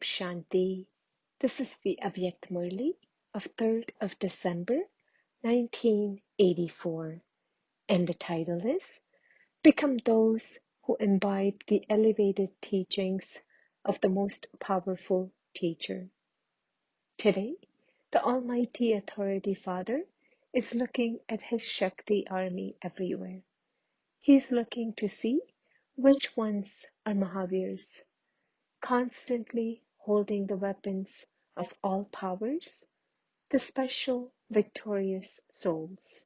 Shanti. This is the Avyakt Murli of 3rd of December 1984, and the title is Become Those Who Imbibe the Elevated Teachings of the Most Powerful Teacher. Today, the Almighty Authority Father is looking at his Shakti army everywhere. He's looking to see which ones are Mahavirs, constantly holding the weapons of all powers, the special victorious souls.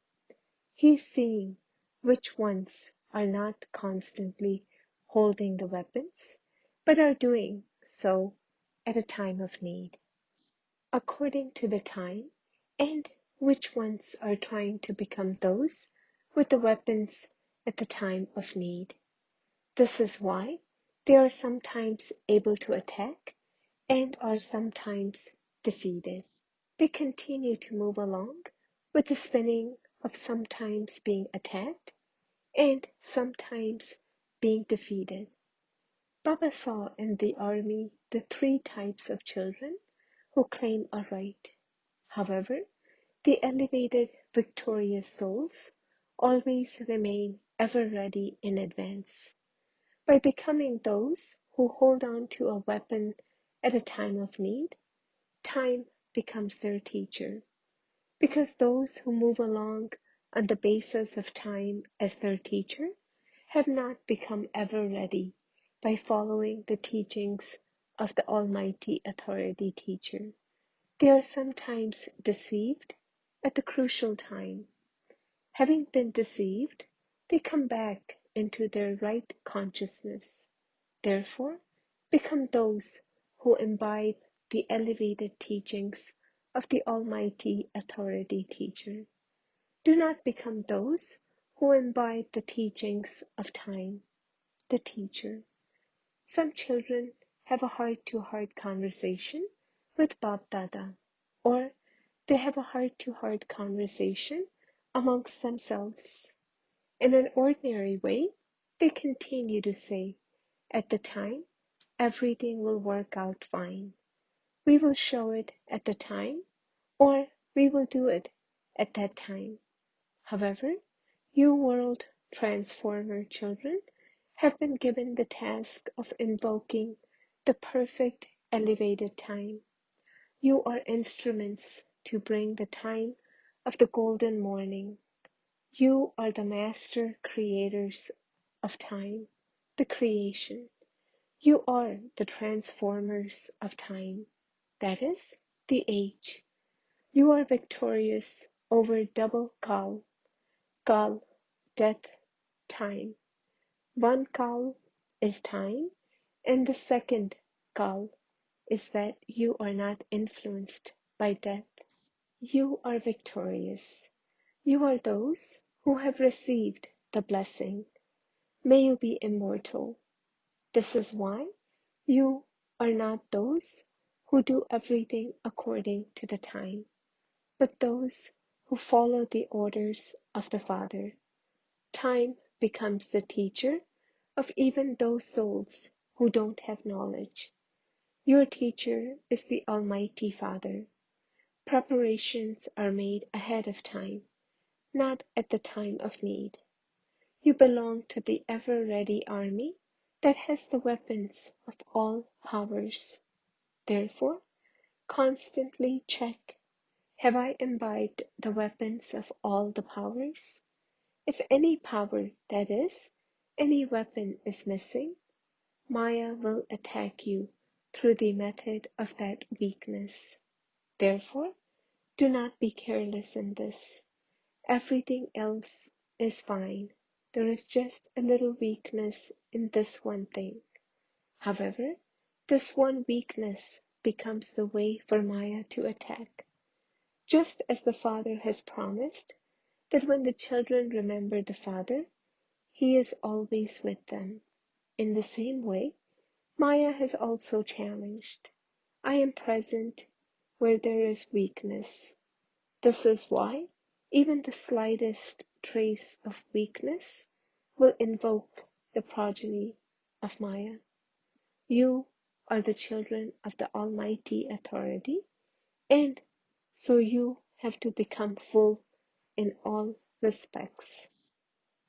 He's seeing which ones are not constantly holding the weapons, but are doing so at a time of need, according to the time, and which ones are trying to become those with the weapons at the time of need. This is why they are sometimes able to attack and are sometimes defeated. They continue to move along with the spinning of sometimes being attacked and sometimes being defeated. Baba saw in the army the three types of children who claim a right. However, the elevated, victorious souls always remain ever ready in advance. By becoming those who hold on to a weapon at a time of need, time becomes their teacher, because those who move along on the basis of time as their teacher have not become ever ready by following the teachings of the Almighty Authority Teacher. They are sometimes deceived at the crucial time. Having been deceived, they come back into their right consciousness. Therefore, become those who imbibe the elevated teachings of the Almighty Authority Teacher. Do not become those who imbibe the teachings of time, the teacher. Some children have a heart-to-heart conversation with Bab Dada, or they have a heart-to-heart conversation amongst themselves. In an ordinary way, they continue to say, at the time, everything will work out fine. We will show it at the time, or we will do it at that time. However, you world transformer children have been given the task of invoking the perfect elevated time. You are instruments to bring the time of the golden morning. You are the master creators of time, the creation. You are the transformers of time, that is, the age. You are victorious over double Kal, death, time. One Kal is time, and the second Kal is that you are not influenced by death. You are victorious. You are those who have received the blessing. May you be immortal. This is why you are not those who do everything according to the time, but those who follow the orders of the Father. Time becomes the teacher of even those souls who don't have knowledge. Your teacher is the Almighty Father. Preparations are made ahead of time, not at the time of need. You belong to the ever-ready army that has the weapons of all powers. Therefore, constantly check, have I imbibed the weapons of all the powers? If any power, that is, any weapon is missing, Maya will attack you through the method of that weakness. Therefore, do not be careless in this. Everything else is fine. There is just a little weakness in this one thing. However, this one weakness becomes the way for Maya to attack. Just as the Father has promised that when the children remember the Father, He is always with them. In the same way, Maya has also challenged, I am present where there is weakness. This is why even the slightest trace of weakness will invoke the progeny of Maya. You are the children of the Almighty Authority, and so you have to become full in all respects.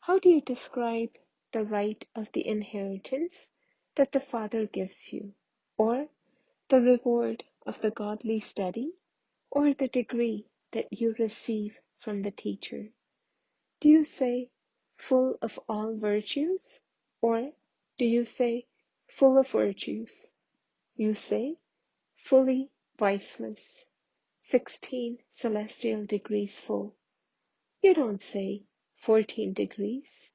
How do you describe the right of the inheritance that the Father gives you, or the reward of the godly study, or the degree that you receive from the teacher? Do you say full of all virtues, or do you say full of virtues? You say fully viceless, 16 celestial degrees full. You don't say 14 degrees.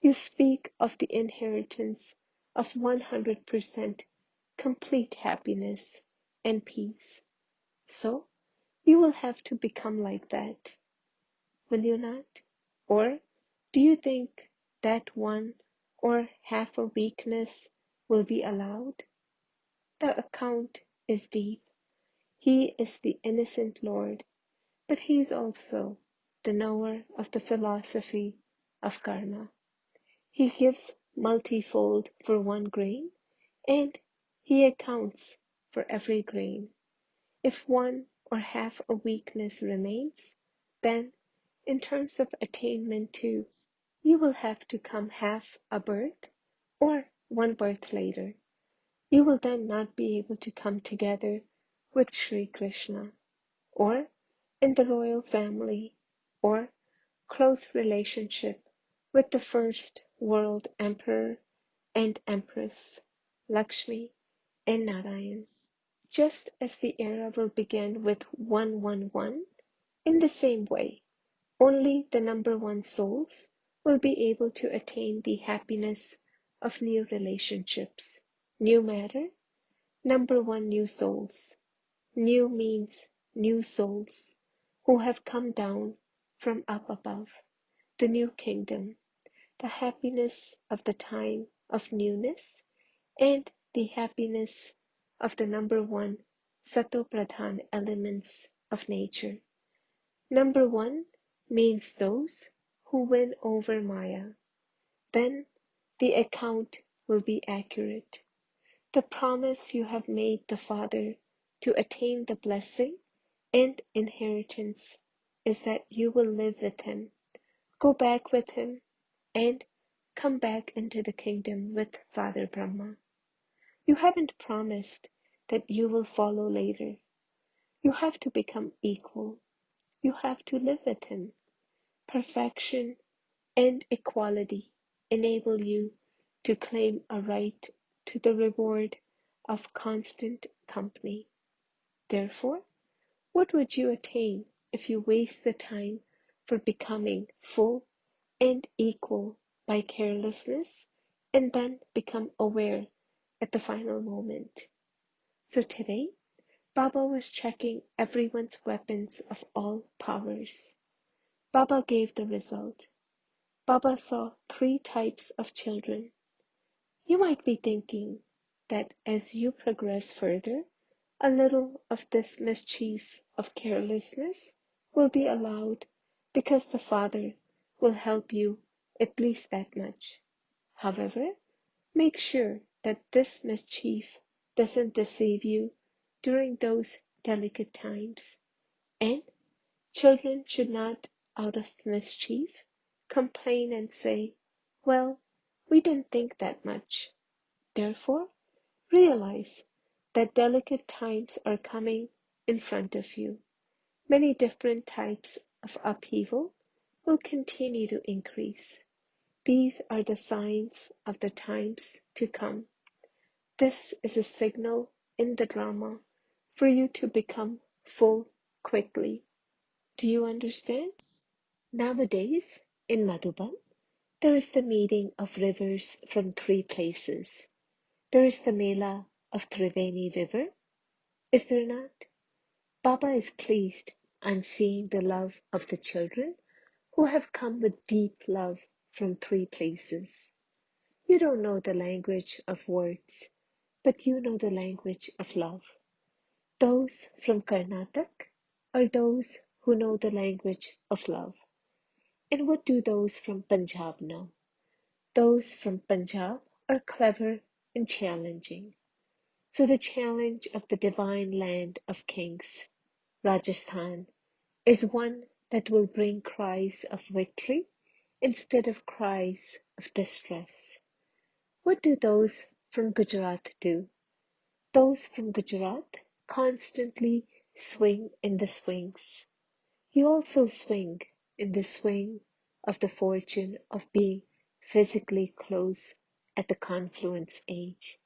You speak of the inheritance of 100% complete happiness and peace. So you will have to become like that, will you not? Or do you think that one or half a weakness will be allowed? The account is deep. He is the innocent Lord, but he is also the knower of the philosophy of karma. He gives multifold for one grain, and he accounts for every grain. If one or half a weakness remains, then, in terms of attainment too, you will have to come half a birth or one birth later. You will then not be able to come together with Sri Krishna, or in the royal family, or close relationship with the first world emperor and empress, Lakshmi and Narayan. Just as the era will begin with 111, in the same way, only the number one souls will be able to attain the happiness of new relationships. New matter, number one new souls. New means new souls who have come down from up above, the new kingdom, the happiness of the time of newness, and the happiness of the number one Sato-Pradhan elements of nature. Number one means those who win over Maya. Then the account will be accurate. The promise you have made the Father to attain the blessing and inheritance is that you will live with him, go back with him, and come back into the kingdom with Father Brahma. You haven't promised that you will follow later. You have to become equal. You have to live with him. Perfection and equality enable you to claim a right to the reward of constant company. Therefore, what would you attain if you waste the time for becoming full and equal by carelessness and then become aware at the final moment? So today, Baba was checking everyone's weapons of all powers. Baba gave the result. Baba saw three types of children. You might be thinking that as you progress further, a little of this mischief of carelessness will be allowed because the Father will help you at least that much. However, make sure that this mischief doesn't deceive you during those delicate times. And children should not, out of mischief, complain and say, well, we didn't think that much. Therefore, realize that delicate times are coming in front of you. Many different types of upheaval will continue to increase. These are the signs of the times to come. This is a signal in the drama for you to become full quickly. Do you understand? Nowadays, in Madhuban, there is the meeting of rivers from three places. There is the Mela of Triveni River, is there not? Baba is pleased on seeing the love of the children who have come with deep love from three places. You don't know the language of words, but you know the language of love. Those from Karnataka are those who know the language of love. And what do those from Punjab know? Those from Punjab are clever and challenging. So the challenge of the divine land of kings, Rajasthan, is one that will bring cries of victory instead of cries of distress. What do those from Gujarat do? Those from Gujarat constantly swing in the swings. You also swing in the swing of the fortune of being physically close at the confluence age.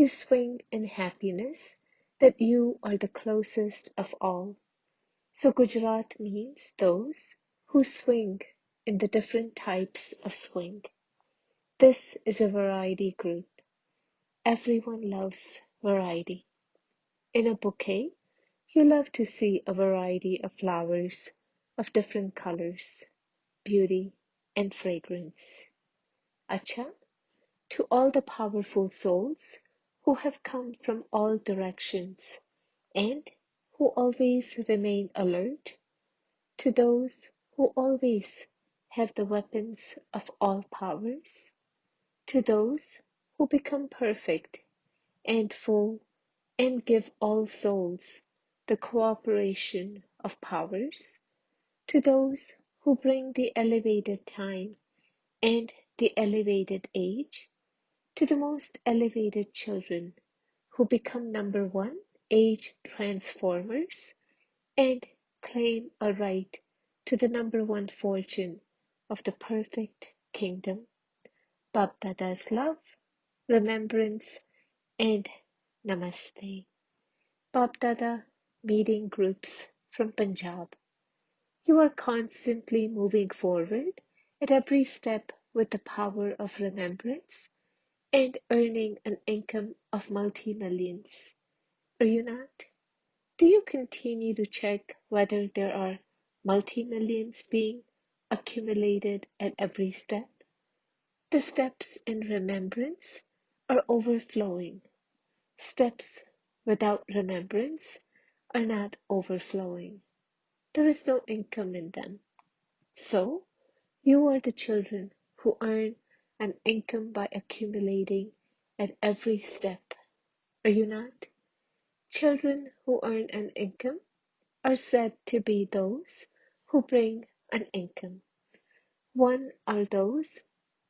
You swing in happiness that you are the closest of all. So Gujarat means those who swing in the different types of swing. This is a variety group. Everyone loves variety. In a bouquet, you love to see a variety of flowers of different colors, beauty, and fragrance. Acha, to all the powerful souls who have come from all directions and who always remain alert, to those who always have the weapons of all powers, to those who become perfect and full and give all souls the cooperation of powers, to those who bring the elevated time and the elevated age, to the most elevated children who become number one age transformers and claim a right to the number one fortune of the perfect kingdom. Bapdada's love, remembrance, and namaste. Bapdada meeting groups from Punjab. You are constantly moving forward at every step with the power of remembrance and earning an income of multi-millions. Are you not? Do you continue to check whether there are multi-millions being accumulated at every step? The steps in remembrance are overflowing. Steps without remembrance are not overflowing. There is no income in them. So, you are the children who earn an income by accumulating at every step. Are you not? Children who earn an income are said to be those who bring an income. One are those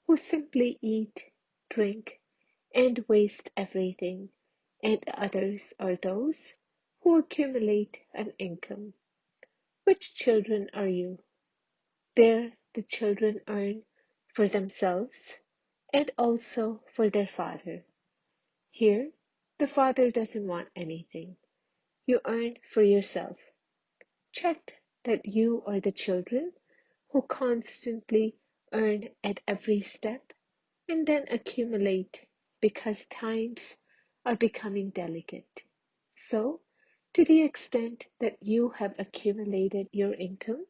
who simply eat, drink, and waste everything, and others are those who accumulate an income. Which children are you? There the children earn for themselves and also for their father. Here, the father doesn't want anything. You earn for yourself. Check that you are the children who constantly earn at every step and then accumulate because times are becoming delicate. So, to the extent that you have accumulated your income,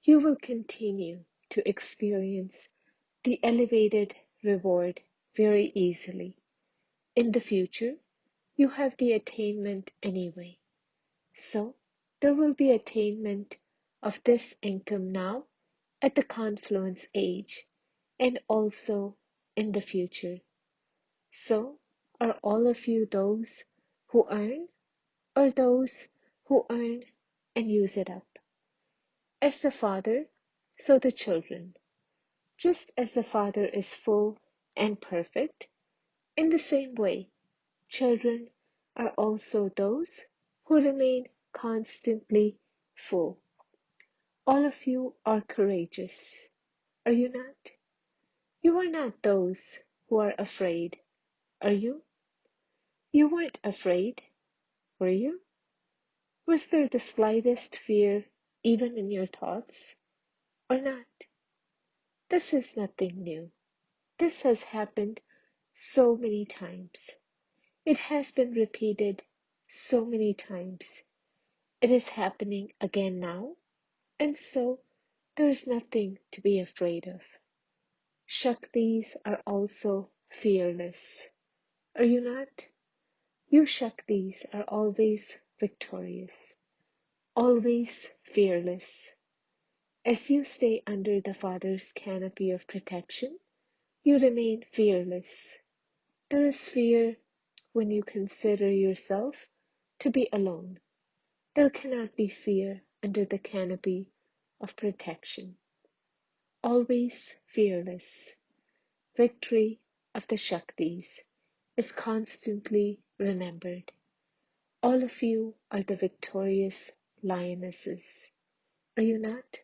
you will continue to experience the elevated reward very easily. In the future, you have the attainment anyway. So, there will be attainment of this income now at the confluence age and also in the future. So, are all of you those who earn or those who earn and use it up? As the father, so the children. Just as the Father is full and perfect, in the same way, children are also those who remain constantly full. All of you are courageous, are you not? You are not those who are afraid, are you? You weren't afraid, were you? Was there the slightest fear even in your thoughts, or not? This is nothing new. This has happened so many times. It has been repeated so many times. It is happening again now, and so there is nothing to be afraid of. Shaktis are also fearless. Are you not? You Shaktis are always victorious, always fearless. As you stay under the Father's canopy of protection, you remain fearless. There is fear when you consider yourself to be alone. There cannot be fear under the canopy of protection. Always fearless, victory of the Shaktis is constantly remembered. All of you are the victorious lionesses, are you not?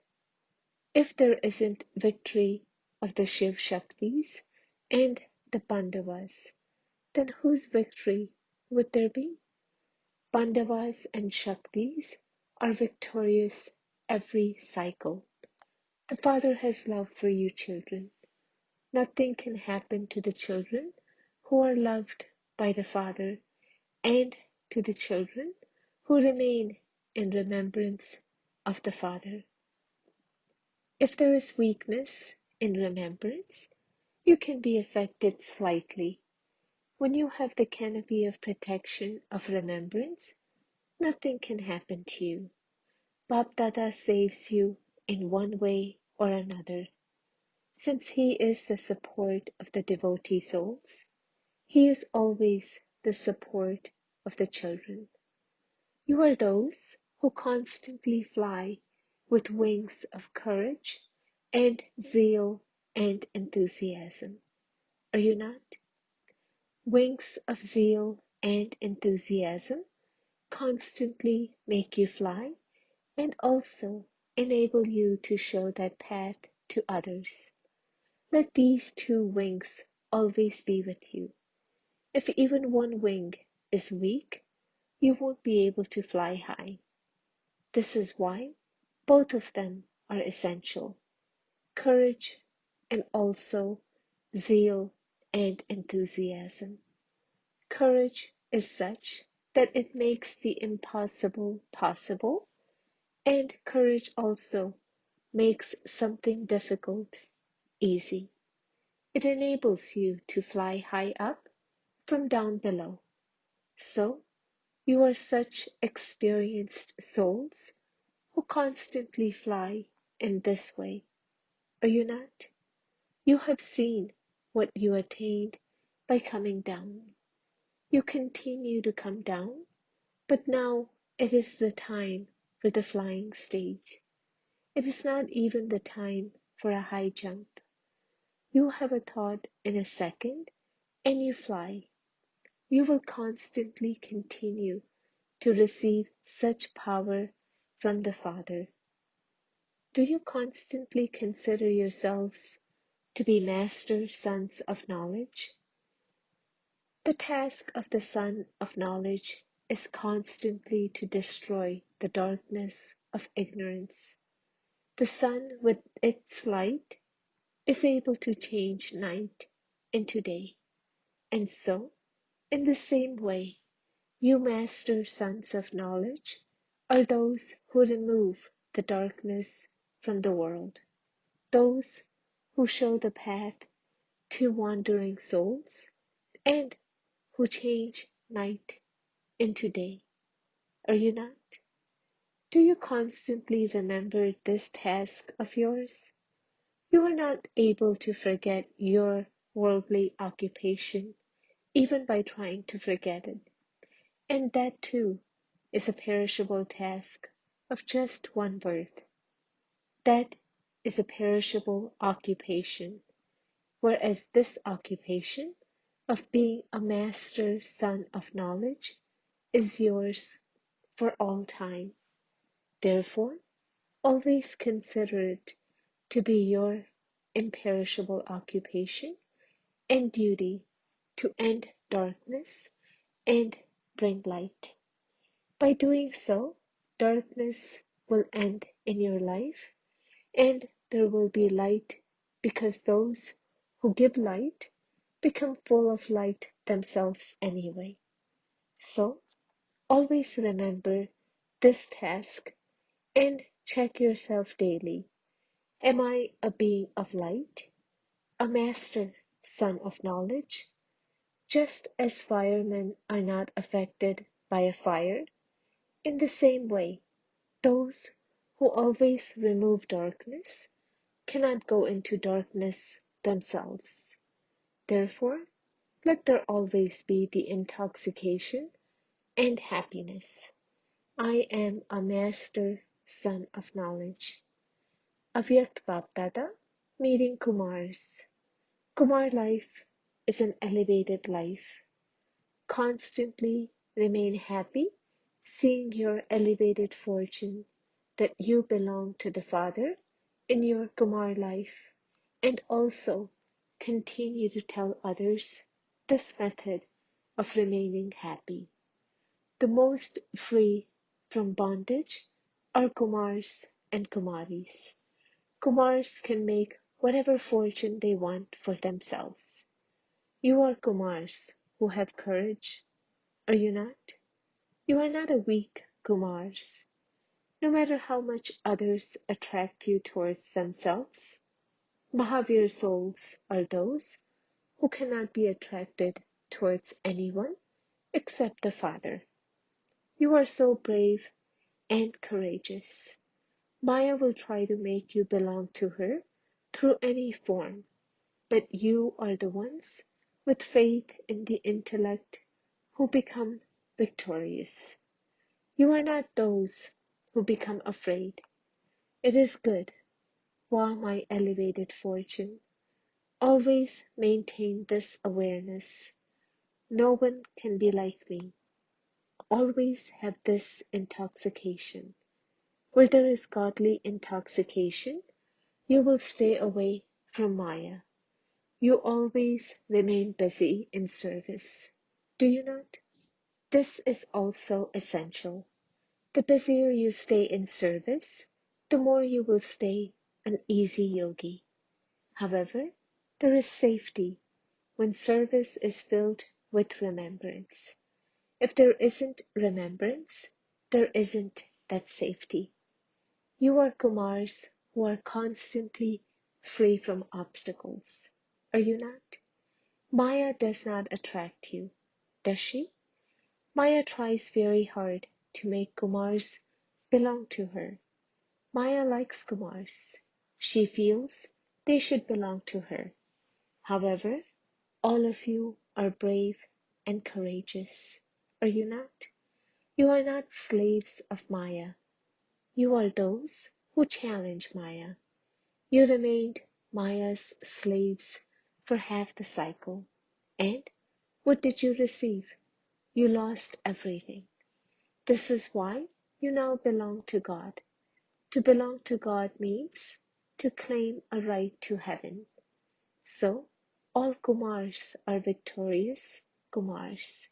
If there isn't victory of the Shiv Shaktis and the Pandavas, then whose victory would there be? Pandavas and Shaktis are victorious every cycle. The Father has love for you children. Nothing can happen to the children who are loved by the Father and to the children who remain in remembrance of the Father. If there is weakness in remembrance, you can be affected slightly. When you have the canopy of protection of remembrance, nothing can happen to you. Bap Dada saves you in one way or another. Since he is the support of the devotee souls, he is always the support of the children. You are those who constantly fly with wings of courage and zeal and enthusiasm. Are you not? Wings of zeal and enthusiasm constantly make you fly and also enable you to show that path to others. Let these two wings always be with you. If even one wing is weak, you won't be able to fly high. This is why both of them are essential, courage and also zeal and enthusiasm. Courage is such that it makes the impossible possible, and courage also makes something difficult easy. It enables you to fly high up from down below. So, you are such experienced souls who constantly fly in this way, are you not? You have seen what you attained by coming down. You continue to come down, but now it is the time for the flying stage. It is not even the time for a high jump. You have a thought in a second and you fly. You will constantly continue to receive such power from the Father. Do you constantly consider yourselves to be master sons of knowledge? The task of the Son of Knowledge is constantly to destroy the darkness of ignorance. The sun with its light is able to change night into day. And so, in the same way, you master sons of knowledge are those who remove the darkness from the world, those who show the path to wandering souls, and who change night into day. Are you not? Do you constantly remember this task of yours? You are not able to forget your worldly occupation even by trying to forget it. And that too is a perishable task of just one birth. That is a perishable occupation, whereas this occupation of being a master son of knowledge is yours for all time. Therefore, always consider it to be your imperishable occupation and duty to end darkness and bring light. By doing so, darkness will end in your life and there will be light because those who give light become full of light themselves anyway. So, always remember this task and check yourself daily. Am I a being of light, a master son of knowledge? Just as firemen are not affected by a fire, in the same way, those who always remove darkness cannot go into darkness themselves. Therefore, Let there always be the intoxication and happiness. I am a master son of knowledge. Avyakt Bapdada, meeting Kumars. Kumar life is an elevated life. Constantly remain happy, seeing your elevated fortune, that you belong to the Father in your Kumar life, and also continue to tell others this method of remaining happy. The most free from bondage are Kumars and Kumaris. Kumars can make whatever fortune they want for themselves. You are Kumars who have courage, are you not? You are not a weak Kumars. No matter how much others attract you towards themselves, Mahavir souls are those who cannot be attracted towards anyone except the Father. You are so brave and courageous. Maya will try to make you belong to her through any form, but you are the ones with faith in the intellect who become victorious. You are not those who become afraid. It is good, while my elevated fortune. Always maintain this awareness. No one can be like me. Always have this intoxication. Where there is godly intoxication, you will stay away from Maya. You always remain busy in service. Do you not? This is also essential. The busier you stay in service, the more you will stay an easy yogi. However, there is safety when service is filled with remembrance. If there isn't remembrance, there isn't that safety. You are Kumars who are constantly free from obstacles. Are you not? Maya does not attract you, does she? Maya tries very hard to make Kumars belong to her. Maya likes Kumars. She feels they should belong to her. However, all of you are brave and courageous. Are you not? You are not slaves of Maya. You are those who challenge Maya. You remained Maya's slaves for half the cycle. And what did you receive? You lost everything. This is why you now belong to God. To belong to God means to claim a right to heaven. So, all Kumars are victorious Kumars.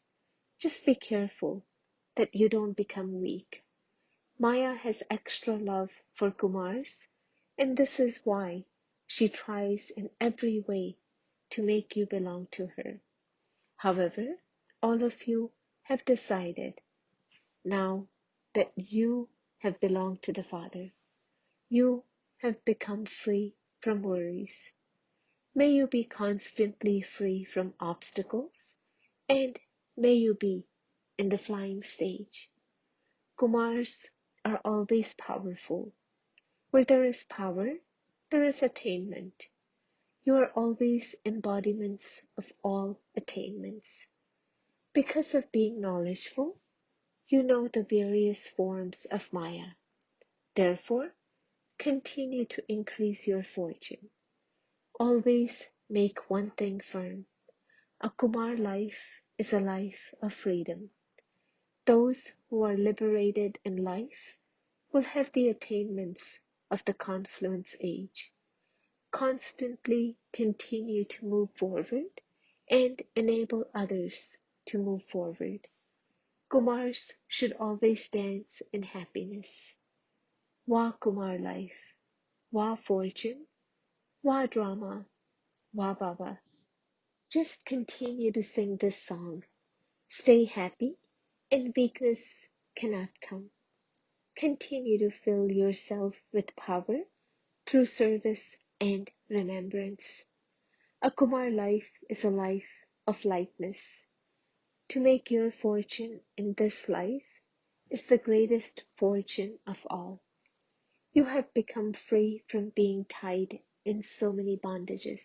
Just be careful that you don't become weak. Maya has extra love for Kumars, and this is why she tries in every way to make you belong to her. However, all of you have decided now that you have belonged to the Father. You have become free from worries. May you be constantly free from obstacles, and may you be in the flying stage. Kumars are always powerful. Where there is power, there is attainment. You are always embodiments of all attainments. Because of being knowledgeful, you know the various forms of Maya. Therefore, continue to increase your fortune. Always make one thing firm. A Kumar life is a life of freedom. Those who are liberated in life will have the attainments of the confluence age. Constantly continue to move forward and enable others to move forward. Kumars should always dance in happiness. Wah Kumar life, wah fortune, wah drama, wah baba. Just continue to sing this song. Stay happy, and weakness cannot come. Continue to fill yourself with power through service and remembrance. A Kumar life is a life of lightness. To make your fortune in this life is the greatest fortune of all. You have become free from being tied in so many bondages.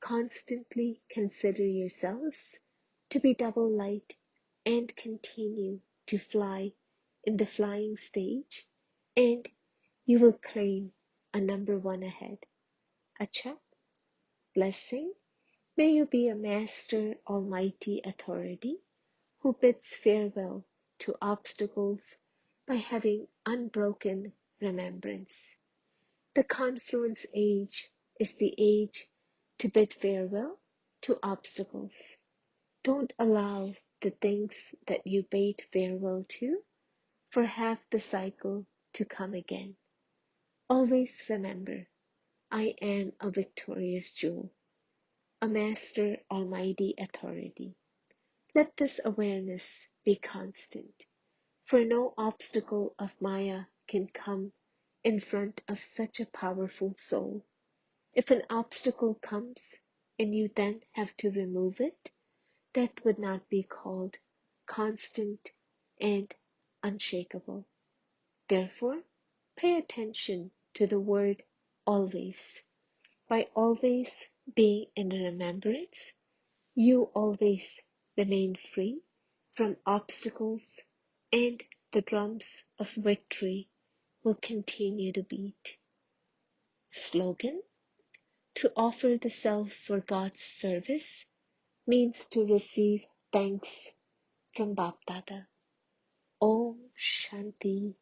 Constantly consider yourselves to be double light and continue to fly in the flying stage, and you will claim a number one ahead. Acha, blessing. May you be a master almighty authority who bids farewell to obstacles by having unbroken remembrance. The confluence age is the age to bid farewell to obstacles. Don't allow the things that you bade farewell to for half the cycle to come again. Always remember, I am a victorious jewel, a master almighty authority. Let this awareness be constant, for no obstacle of Maya can come in front of such a powerful soul. If an obstacle comes and you then have to remove it, that would not be called constant and unshakable. Therefore, pay attention to the word always. By always being in remembrance, you always remain free from obstacles, and the drums of victory will continue to beat. Slogan: to offer the self for God's service means to receive thanks from Bapdada. Om Shanti